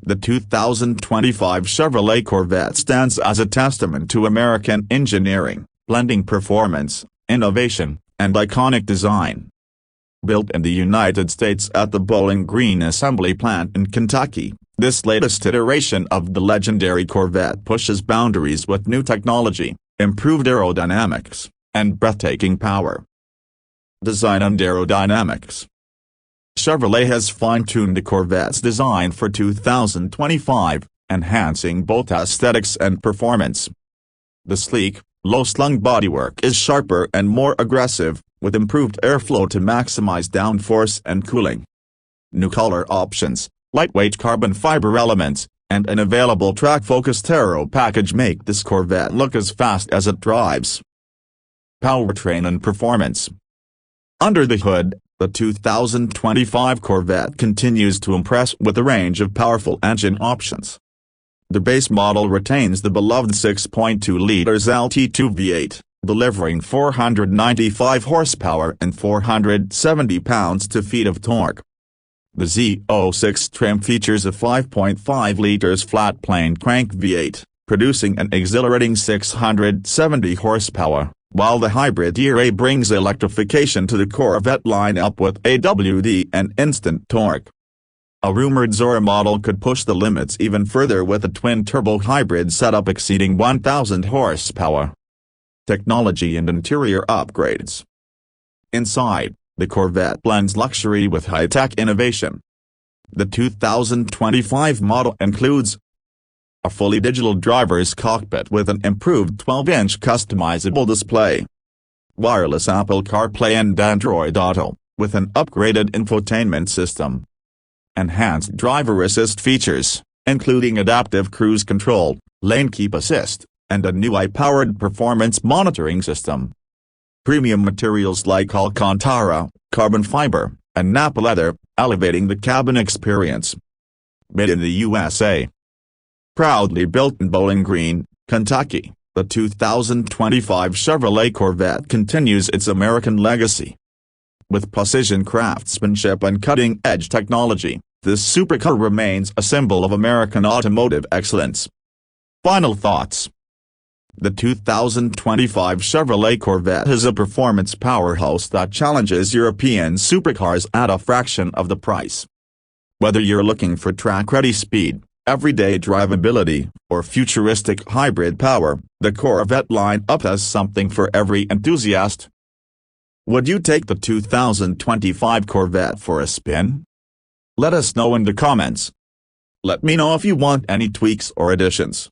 The 2025 Chevrolet Corvette stands as a testament to American engineering, blending performance, innovation, and iconic design. Built in the United States at the Bowling Green Assembly Plant in Kentucky, this latest iteration of the legendary Corvette pushes boundaries with new technology, improved aerodynamics, and breathtaking power. Design and aerodynamics. Chevrolet has fine-tuned the Corvette's design for 2025, enhancing both aesthetics and performance. The sleek, low-slung bodywork is sharper and more aggressive, with improved airflow to maximize downforce and cooling. New color options, lightweight carbon fiber elements, and an available track-focused aero package make this Corvette look as fast as it drives. Powertrain and performance. Under the hood, the 2025 Corvette continues to impress with a range of powerful engine options. The base model retains the beloved 6.2 L LT2 V8, delivering 495 horsepower and 470 pounds-feet of torque. The Z06 trim features a 5.5 L flat-plane crank V8, producing an exhilarating 670 horsepower. While the hybrid ERA brings electrification to the Corvette lineup with AWD and instant torque. A rumored Zora model could push the limits even further with a twin-turbo hybrid setup exceeding 1,000 horsepower. Technology and interior upgrades. Inside, the Corvette blends luxury with high-tech innovation. The 2025 model includes a fully digital driver's cockpit with an improved 12-inch customizable display. Wireless Apple CarPlay and Android Auto, with an upgraded infotainment system. Enhanced driver assist features, including adaptive cruise control, lane keep assist, and a new AI-powered performance monitoring system. Premium materials like Alcantara, carbon fiber, and Nappa leather, elevating the cabin experience. Made in the USA. Proudly built in Bowling Green, Kentucky, the 2025 Chevrolet Corvette continues its American legacy. With precision craftsmanship and cutting-edge technology, this supercar remains a symbol of American automotive excellence. Final thoughts. The 2025 Chevrolet Corvette is a performance powerhouse that challenges European supercars at a fraction of the price. Whether you're looking for track-ready speed, everyday drivability, or futuristic hybrid power, the Corvette lineup has something for every enthusiast. Would you take the 2025 Corvette for a spin? Let us know in the comments. Let me know if you want any tweaks or additions.